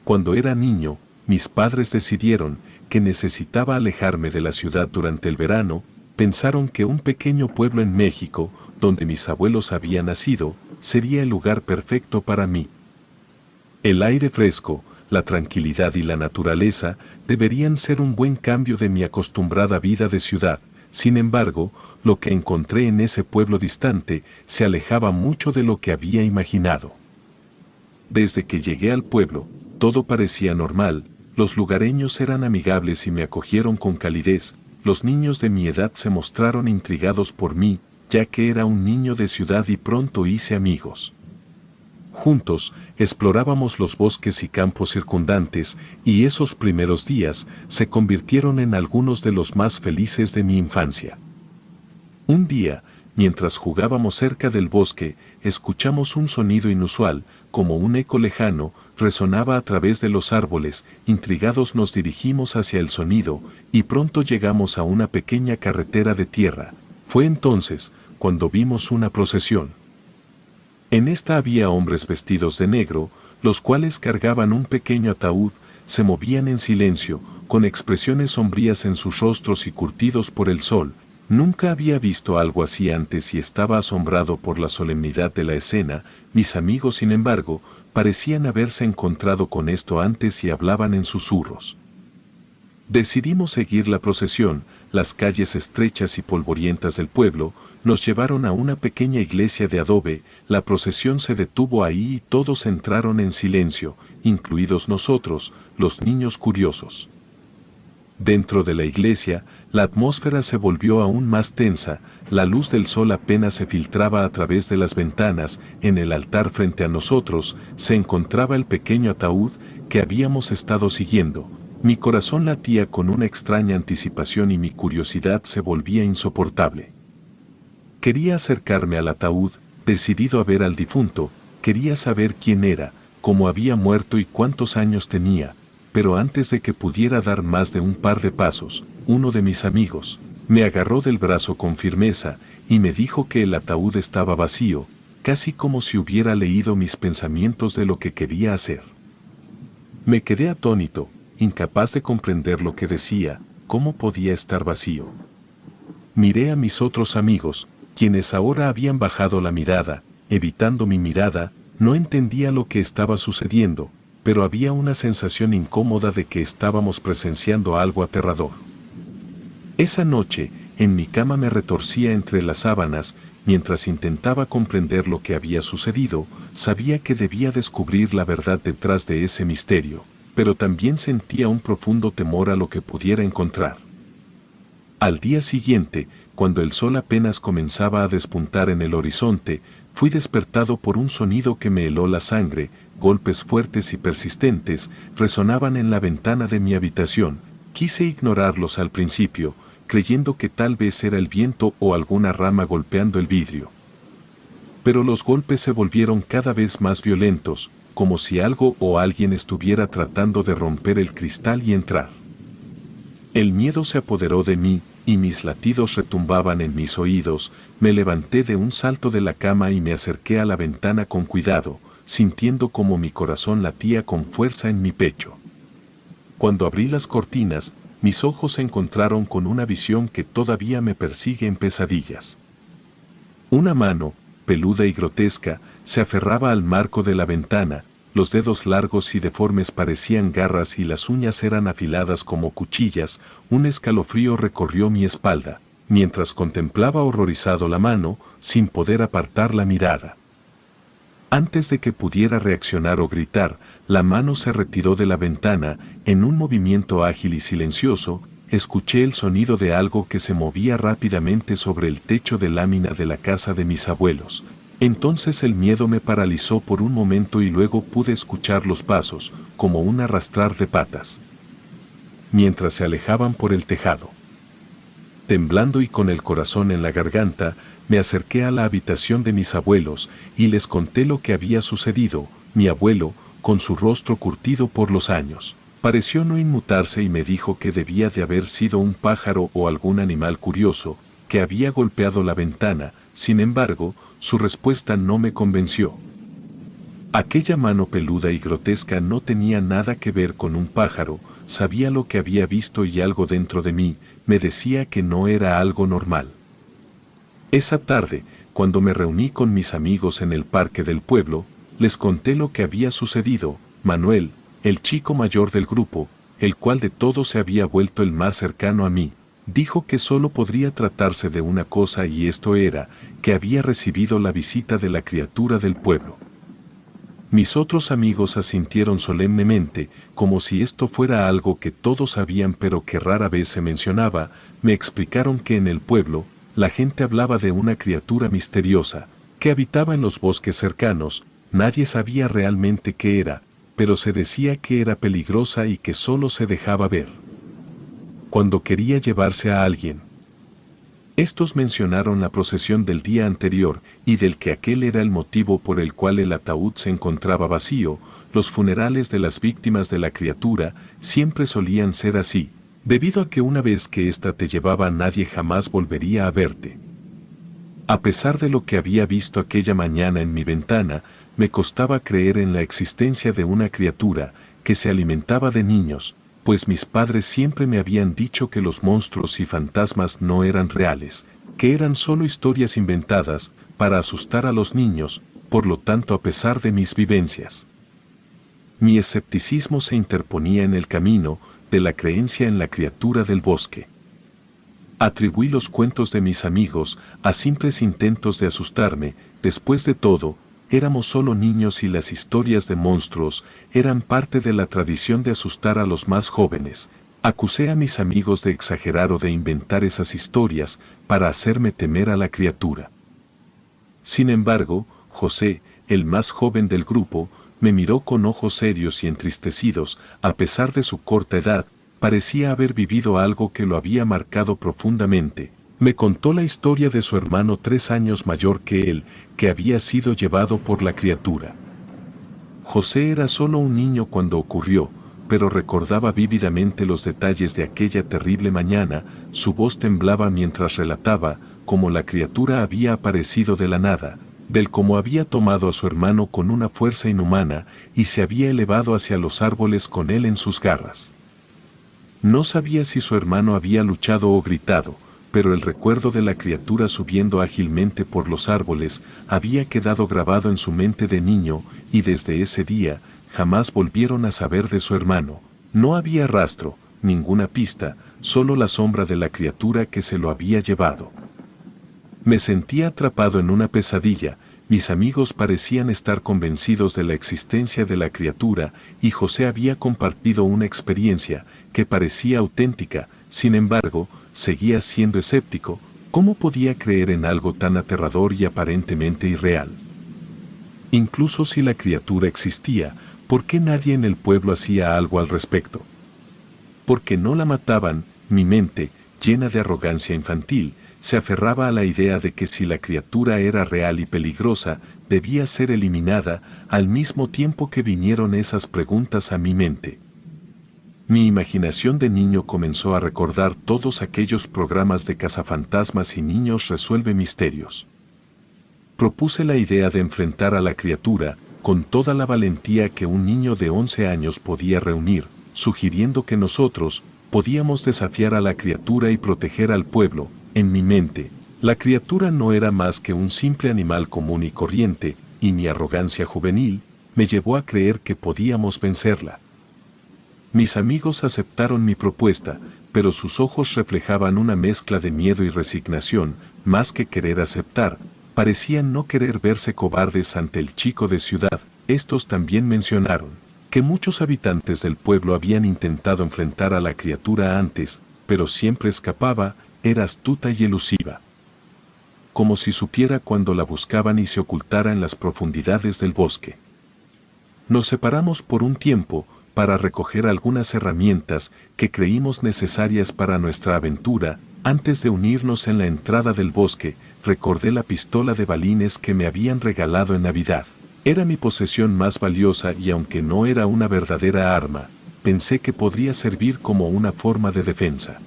Cuando era niño, mis padres decidieron que necesitaba alejarme de la ciudad durante el verano. Pensaron que un pequeño pueblo en México, donde mis abuelos habían nacido, sería el lugar perfecto para mí. El aire fresco, la tranquilidad y la naturaleza deberían ser un buen cambio de mi acostumbrada vida de ciudad. Sin embargo, lo que encontré en ese pueblo distante se alejaba mucho de lo que había imaginado. Desde que llegué al pueblo, todo parecía normal. Los lugareños eran amigables y me acogieron con calidez. Los niños de mi edad se mostraron intrigados por mí, ya que era un niño de ciudad y pronto hice amigos. Juntos, explorábamos los bosques y campos circundantes, y esos primeros días se convirtieron en algunos de los más felices de mi infancia. Un día, mientras jugábamos cerca del bosque, escuchamos un sonido inusual, como un eco lejano, resonaba a través de los árboles. Intrigados nos dirigimos hacia el sonido, y pronto llegamos a una pequeña carretera de tierra. Fue entonces cuando vimos una procesión. En esta había hombres vestidos de negro, los cuales cargaban un pequeño ataúd. Se movían en silencio, con expresiones sombrías en sus rostros y curtidos por el sol. Nunca había visto algo así antes y estaba asombrado por la solemnidad de la escena. Mis amigos, sin embargo, parecían haberse encontrado con esto antes y hablaban en susurros. Decidimos seguir la procesión. Las calles estrechas y polvorientas del pueblo nos llevaron a una pequeña iglesia de adobe. La procesión se detuvo ahí y todos entraron en silencio, incluidos nosotros, los niños curiosos. Dentro de la iglesia, la atmósfera se volvió aún más tensa. La luz del sol apenas se filtraba a través de las ventanas. En el altar frente a nosotros se encontraba el pequeño ataúd que habíamos estado siguiendo. Mi corazón latía con una extraña anticipación y mi curiosidad se volvía insoportable. Quería acercarme al ataúd, decidido a ver al difunto. Quería saber quién era, cómo había muerto y cuántos años tenía. Pero antes de que pudiera dar más de un par de pasos, uno de mis amigos me agarró del brazo con firmeza y me dijo que el ataúd estaba vacío, casi como si hubiera leído mis pensamientos de lo que quería hacer. Me quedé atónito, incapaz de comprender lo que decía. ¿Cómo podía estar vacío? Miré a mis otros amigos, quienes ahora habían bajado la mirada, evitando mi mirada. No entendía lo que estaba sucediendo, pero había una sensación incómoda de que estábamos presenciando algo aterrador. Esa noche, en mi cama me retorcía entre las sábanas, mientras intentaba comprender lo que había sucedido. Sabía que debía descubrir la verdad detrás de ese misterio, pero también sentía un profundo temor a lo que pudiera encontrar. Al día siguiente, cuando el sol apenas comenzaba a despuntar en el horizonte, fui despertado por un sonido que me heló la sangre. Golpes fuertes y persistentes resonaban en la ventana de mi habitación. Quise ignorarlos al principio, creyendo que tal vez era el viento o alguna rama golpeando el vidrio. Pero los golpes se volvieron cada vez más violentos, como si algo o alguien estuviera tratando de romper el cristal y entrar. El miedo se apoderó de mí, y mis latidos retumbaban en mis oídos. Me levanté de un salto de la cama y me acerqué a la ventana con cuidado, sintiendo como mi corazón latía con fuerza en mi pecho. Cuando abrí las cortinas, mis ojos se encontraron con una visión que todavía me persigue en pesadillas. Una mano, peluda y grotesca, se aferraba al marco de la ventana. Los dedos largos y deformes parecían garras y las uñas eran afiladas como cuchillas. Un escalofrío recorrió mi espalda, mientras contemplaba horrorizado la mano, sin poder apartar la mirada. Antes de que pudiera reaccionar o gritar, la mano se retiró de la ventana. En un movimiento ágil y silencioso, escuché el sonido de algo que se movía rápidamente sobre el techo de lámina de la casa de mis abuelos. Entonces el miedo me paralizó por un momento y luego pude escuchar los pasos, como un arrastrar de patas, mientras se alejaban por el tejado. Temblando y con el corazón en la garganta, me acerqué a la habitación de mis abuelos y les conté lo que había sucedido. Mi abuelo, con su rostro curtido por los años, pareció no inmutarse y me dijo que debía de haber sido un pájaro o algún animal curioso que había golpeado la ventana. Sin embargo, su respuesta no me convenció. Aquella mano peluda y grotesca no tenía nada que ver con un pájaro, sabía lo que había visto y algo dentro de mí me decía que no era algo normal. Esa tarde, cuando me reuní con mis amigos en el parque del pueblo, les conté lo que había sucedido. Manuel, el chico mayor del grupo, el cual de todos se había vuelto el más cercano a mí, dijo que solo podría tratarse de una cosa y esto era, que había recibido la visita de la criatura del pueblo. Mis otros amigos asintieron solemnemente, como si esto fuera algo que todos sabían pero que rara vez se mencionaba, me explicaron que en el pueblo, la gente hablaba de una criatura misteriosa, que habitaba en los bosques cercanos, nadie sabía realmente qué era, pero se decía que era peligrosa y que solo se dejaba ver cuando quería llevarse a alguien. Estos mencionaron la procesión del día anterior y del que aquel era el motivo por el cual el ataúd se encontraba vacío. Los funerales de las víctimas de la criatura siempre solían ser así, debido a que una vez que ésta te llevaba nadie jamás volvería a verte. A pesar de lo que había visto aquella mañana en mi ventana, me costaba creer en la existencia de una criatura que se alimentaba de niños, pues mis padres siempre me habían dicho que los monstruos y fantasmas no eran reales, que eran solo historias inventadas para asustar a los niños. Por lo tanto, a pesar de mis vivencias, mi escepticismo se interponía en el camino de la creencia en la criatura del bosque. Atribuí los cuentos de mis amigos a simples intentos de asustarme. Después de todo, éramos solo niños y las historias de monstruos eran parte de la tradición de asustar a los más jóvenes. Acusé a mis amigos de exagerar o de inventar esas historias para hacerme temer a la criatura. Sin embargo, José, el más joven del grupo, me miró con ojos serios y entristecidos. A pesar de su corta edad, parecía haber vivido algo que lo había marcado profundamente. Me contó la historia de su hermano 3 años mayor que él, que había sido llevado por la criatura. José era solo un niño cuando ocurrió, pero recordaba vívidamente los detalles de aquella terrible mañana. Su voz temblaba mientras relataba cómo la criatura había aparecido de la nada, del cómo había tomado a su hermano con una fuerza inhumana y se había elevado hacia los árboles con él en sus garras. No sabía si su hermano había luchado o gritado, pero el recuerdo de la criatura subiendo ágilmente por los árboles había quedado grabado en su mente de niño, y desde ese día jamás volvieron a saber de su hermano. No había rastro, ninguna pista, solo la sombra de la criatura que se lo había llevado. Me sentía atrapado en una pesadilla. Mis amigos parecían estar convencidos de la existencia de la criatura y José había compartido una experiencia que parecía auténtica. Sin embargo, seguía siendo escéptico. ¿Cómo podía creer en algo tan aterrador y aparentemente irreal? Incluso si la criatura existía, ¿por qué nadie en el pueblo hacía algo al respecto? ¿Por qué no la mataban? Mi mente, llena de arrogancia infantil, se aferraba a la idea de que si la criatura era real y peligrosa, debía ser eliminada. Al mismo tiempo que vinieron esas preguntas a mi mente, mi imaginación de niño comenzó a recordar todos aquellos programas de cazafantasmas y Niños resuelve misterios. Propuse la idea de enfrentar a la criatura con toda la valentía que un niño de 11 años podía reunir, sugiriendo que nosotros podíamos desafiar a la criatura y proteger al pueblo. En mi mente, la criatura no era más que un simple animal común y corriente, y mi arrogancia juvenil me llevó a creer que podíamos vencerla. Mis amigos aceptaron mi propuesta, pero sus ojos reflejaban una mezcla de miedo y resignación. Más que querer aceptar, parecían no querer verse cobardes ante el chico de ciudad. Estos también mencionaron que muchos habitantes del pueblo habían intentado enfrentar a la criatura antes, pero siempre escapaba. Era astuta y elusiva, como si supiera cuando la buscaban y se ocultara en las profundidades del bosque. Nos separamos por un tiempo para recoger algunas herramientas que creímos necesarias para nuestra aventura. Antes de unirnos en la entrada del bosque, recordé la pistola de balines que me habían regalado en Navidad. Era mi posesión más valiosa y aunque no era una verdadera arma, pensé que podría servir como una forma de defensa.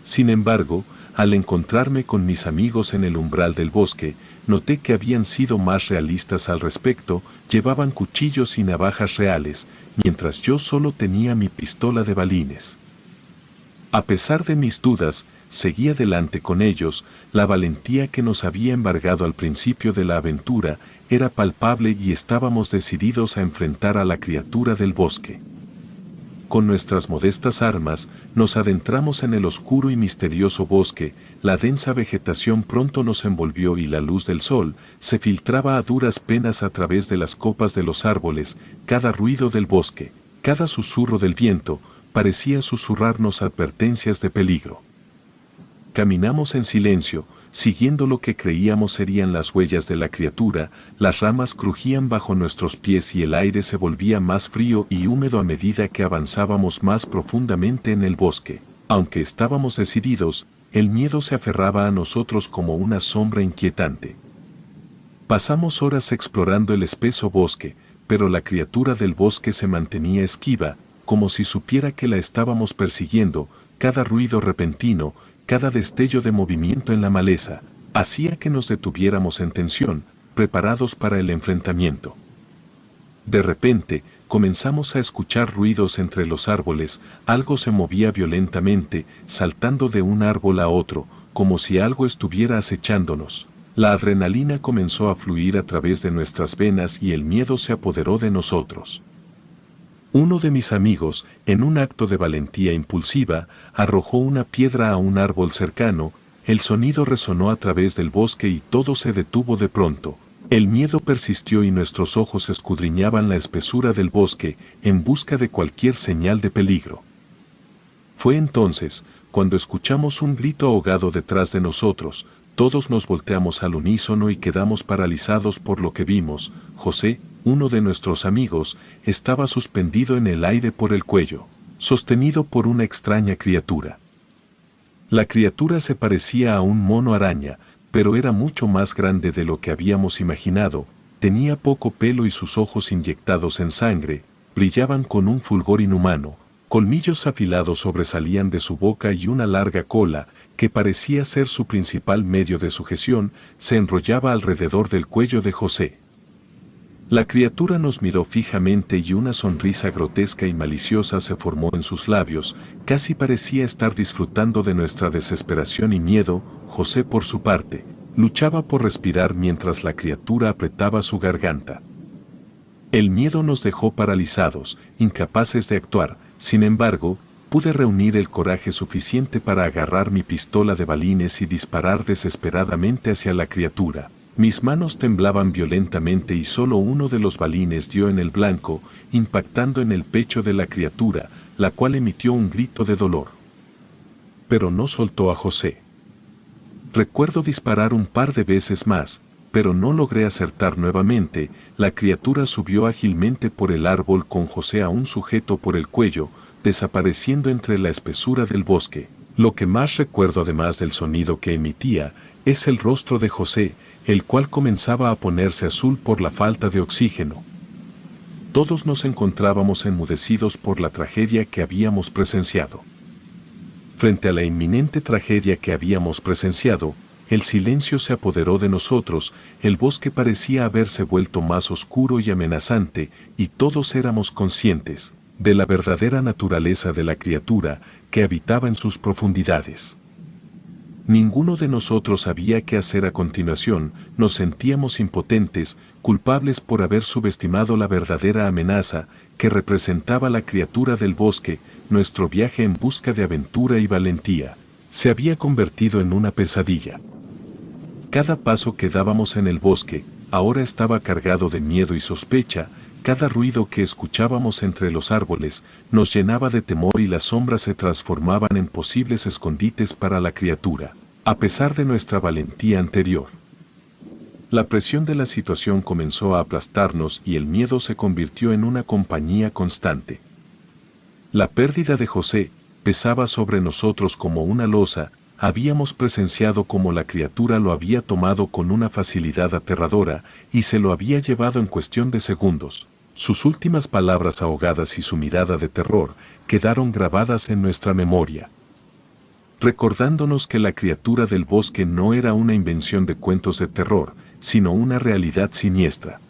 Sin embargo, Al encontrarme con mis amigos en el umbral del bosque, noté que habían sido más realistas al respecto, llevaban cuchillos y navajas reales, mientras yo solo tenía mi pistola de balines. A pesar de mis dudas, seguí adelante con ellos. La valentía que nos había embargado al principio de la aventura era palpable y estábamos decididos a enfrentar a la criatura del bosque. Con nuestras modestas armas, nos adentramos en el oscuro y misterioso bosque. La densa vegetación pronto nos envolvió y la luz del sol se filtraba a duras penas a través de las copas de los árboles. Cada ruido del bosque, cada susurro del viento, parecía susurrarnos advertencias de peligro. Caminamos en silencio, siguiendo lo que creíamos serían las huellas de la criatura. Las ramas crujían bajo nuestros pies y el aire se volvía más frío y húmedo a medida que avanzábamos más profundamente en el bosque. Aunque estábamos decididos, el miedo se aferraba a nosotros como una sombra inquietante. Pasamos horas explorando el espeso bosque, pero la criatura del bosque se mantenía esquiva, como si supiera que la estábamos persiguiendo. Cada ruido repentino, cada destello de movimiento en la maleza, hacía que nos detuviéramos en tensión, preparados para el enfrentamiento. De repente, comenzamos a escuchar ruidos entre los árboles. Algo se movía violentamente, saltando de un árbol a otro, como si algo estuviera acechándonos. La adrenalina comenzó a fluir a través de nuestras venas y el miedo se apoderó de nosotros. Uno de mis amigos, en un acto de valentía impulsiva, arrojó una piedra a un árbol cercano. El sonido resonó a través del bosque y todo se detuvo de pronto. El miedo persistió y nuestros ojos escudriñaban la espesura del bosque en busca de cualquier señal de peligro. Fue entonces, cuando escuchamos un grito ahogado detrás de nosotros. Todos nos volteamos al unísono y quedamos paralizados por lo que vimos. José, uno de nuestros amigos, estaba suspendido en el aire por el cuello, sostenido por una extraña criatura. La criatura se parecía a un mono araña, pero era mucho más grande de lo que habíamos imaginado. Tenía poco pelo y sus ojos inyectados en sangre brillaban con un fulgor inhumano. Colmillos afilados sobresalían de su boca y una larga cola, que parecía ser su principal medio de sujeción, se enrollaba alrededor del cuello de José. La criatura nos miró fijamente y una sonrisa grotesca y maliciosa se formó en sus labios. Casi parecía estar disfrutando de nuestra desesperación y miedo. José, por su parte, luchaba por respirar mientras la criatura apretaba su garganta. El miedo nos dejó paralizados, incapaces de actuar. Sin embargo, pude reunir el coraje suficiente para agarrar mi pistola de balines y disparar desesperadamente hacia la criatura. Mis manos temblaban violentamente y solo uno de los balines dio en el blanco, impactando en el pecho de la criatura, la cual emitió un grito de dolor. Pero no soltó a José. Recuerdo disparar un par de veces más, pero no logré acertar nuevamente. La criatura subió ágilmente por el árbol con José aún sujeto por el cuello, desapareciendo entre la espesura del bosque. Lo que más recuerdo, además del sonido que emitía, es el rostro de José, el cual comenzaba a ponerse azul por la falta de oxígeno. Todos nos encontrábamos enmudecidos por la tragedia que habíamos presenciado. Frente a la inminente tragedia que habíamos presenciado, el silencio se apoderó de nosotros. El bosque parecía haberse vuelto más oscuro y amenazante, y todos éramos conscientes de la verdadera naturaleza de la criatura que habitaba en sus profundidades. Ninguno de nosotros sabía qué hacer a continuación. Nos sentíamos impotentes, culpables por haber subestimado la verdadera amenaza que representaba la criatura del bosque. Nuestro viaje en busca de aventura y valentía se había convertido en una pesadilla. Cada paso que dábamos en el bosque ahora estaba cargado de miedo y sospecha. Cada ruido que escuchábamos entre los árboles nos llenaba de temor y las sombras se transformaban en posibles escondites para la criatura, a pesar de nuestra valentía anterior. La presión de la situación comenzó a aplastarnos y el miedo se convirtió en una compañía constante. La pérdida de José pesaba sobre nosotros como una losa. Habíamos presenciado cómo la criatura lo había tomado con una facilidad aterradora y se lo había llevado en cuestión de segundos. Sus últimas palabras ahogadas y su mirada de terror quedaron grabadas en nuestra memoria. recordándonos que la criatura del bosque no era una invención de cuentos de terror, sino una realidad siniestra.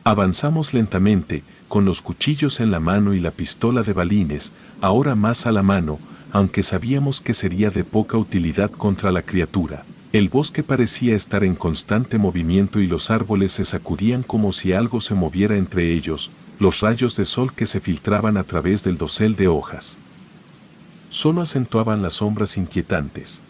Avanzamos lentamente, con los cuchillos en la mano y la pistola de balines, ahora más a la mano, aunque sabíamos que sería de poca utilidad contra la criatura. El bosque parecía estar en constante movimiento y los árboles se sacudían como si algo se moviera entre ellos, los rayos de sol que se filtraban a través del dosel de hojas solo acentuaban las sombras inquietantes.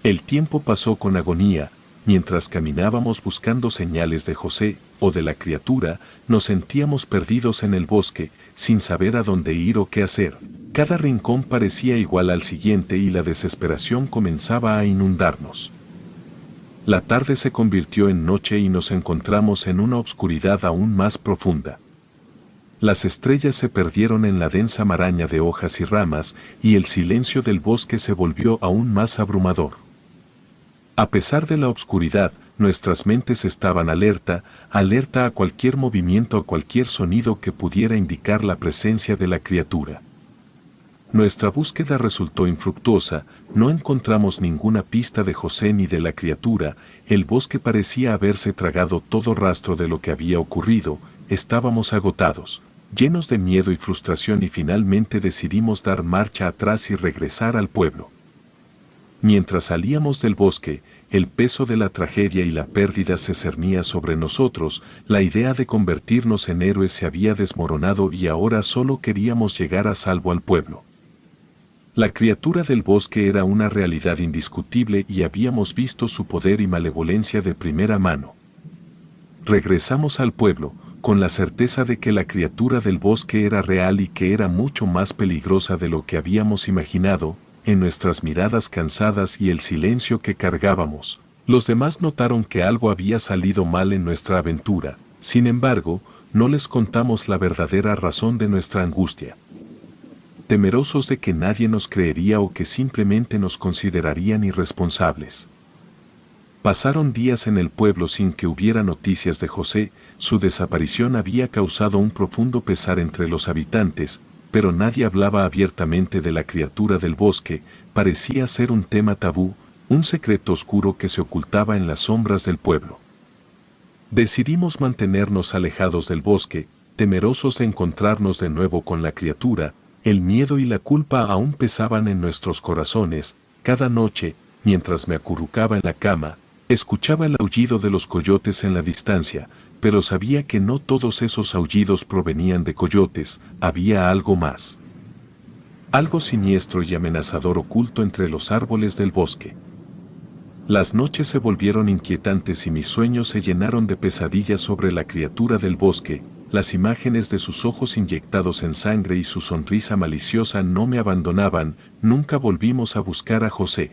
El tiempo pasó con agonía, mientras caminábamos buscando señales de José o de la criatura, nos sentíamos perdidos en el bosque, sin saber a dónde ir o qué hacer. Cada rincón parecía igual al siguiente y la desesperación comenzaba a inundarnos. La tarde se convirtió en noche y nos encontramos en una oscuridad aún más profunda. Las estrellas se perdieron en la densa maraña de hojas y ramas, y el silencio del bosque se volvió aún más abrumador. A pesar de la oscuridad, nuestras mentes estaban alerta a cualquier movimiento, a cualquier sonido que pudiera indicar la presencia de la criatura. Nuestra búsqueda resultó infructuosa, no encontramos ninguna pista de José ni de la criatura, el bosque parecía haberse tragado todo rastro de lo que había ocurrido, estábamos agotados, llenos de miedo y frustración y finalmente decidimos dar marcha atrás y regresar al pueblo. Mientras salíamos del bosque, el peso de la tragedia y la pérdida se cernía sobre nosotros, la idea de convertirnos en héroes se había desmoronado y ahora solo queríamos llegar a salvo al pueblo. La criatura del bosque era una realidad indiscutible y habíamos visto su poder y malevolencia de primera mano. Regresamos al pueblo, con la certeza de que la criatura del bosque era real y que era mucho más peligrosa de lo que habíamos imaginado. En nuestras miradas cansadas y el silencio que cargábamos, los demás notaron que algo había salido mal en nuestra aventura, sin embargo, no les contamos la verdadera razón de nuestra angustia. Temerosos de que nadie nos creería o que simplemente nos considerarían irresponsables. Pasaron días en el pueblo sin que hubiera noticias de José, su desaparición había causado un profundo pesar entre los habitantes, pero nadie hablaba abiertamente de la criatura del bosque, parecía ser un tema tabú, un secreto oscuro que se ocultaba en las sombras del pueblo. Decidimos mantenernos alejados del bosque, temerosos de encontrarnos de nuevo con la criatura, el miedo y la culpa aún pesaban en nuestros corazones. Cada noche, mientras me acurrucaba en la cama, escuchaba el aullido de los coyotes en la distancia, pero sabía que no todos esos aullidos provenían de coyotes, había algo más. Algo siniestro y amenazador oculto entre los árboles del bosque. Las noches se volvieron inquietantes y mis sueños se llenaron de pesadillas sobre la criatura del bosque, las imágenes de sus ojos inyectados en sangre y su sonrisa maliciosa no me abandonaban, nunca volvimos a buscar a José.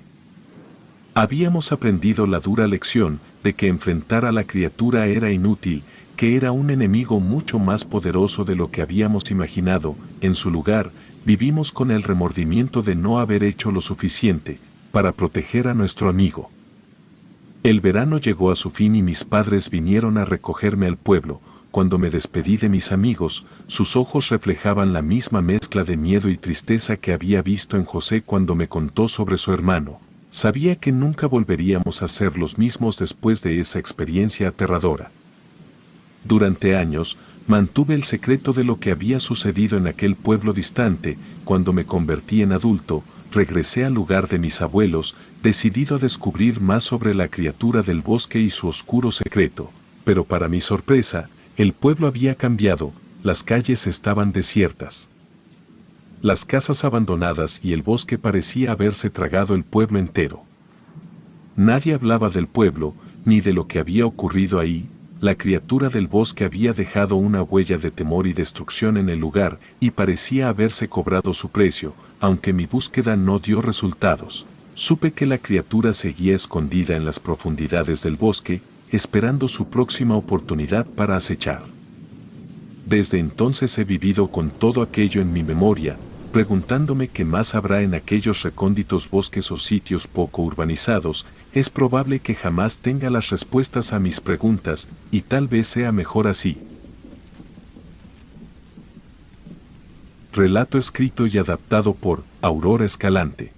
Habíamos aprendido la dura lección de que enfrentar a la criatura era inútil, que era un enemigo mucho más poderoso de lo que habíamos imaginado. En su lugar, vivimos con el remordimiento de no haber hecho lo suficiente para proteger a nuestro amigo. El verano llegó a su fin y mis padres vinieron a recogerme al pueblo. Cuando me despedí de mis amigos, sus ojos reflejaban la misma mezcla de miedo y tristeza que había visto en José cuando me contó sobre su hermano. Sabía que nunca volveríamos a ser los mismos después de esa experiencia aterradora. Durante años, mantuve el secreto de lo que había sucedido en aquel pueblo distante. Cuando me convertí en adulto, regresé al lugar de mis abuelos, decidido a descubrir más sobre la criatura del bosque y su oscuro secreto. Pero para mi sorpresa, el pueblo había cambiado, las calles estaban desiertas. Las casas abandonadas y el bosque parecía haberse tragado el pueblo entero. Nadie hablaba del pueblo, ni de lo que había ocurrido ahí. La criatura del bosque había dejado una huella de temor y destrucción en el lugar, y parecía haberse cobrado su precio, aunque mi búsqueda no dio resultados. Supe que la criatura seguía escondida en las profundidades del bosque, esperando su próxima oportunidad para acechar. Desde entonces he vivido con todo aquello en mi memoria, preguntándome qué más habrá en aquellos recónditos bosques o sitios poco urbanizados. Es probable que jamás tenga las respuestas a mis preguntas, y tal vez sea mejor así. Relato escrito y adaptado por Aurora Escalante.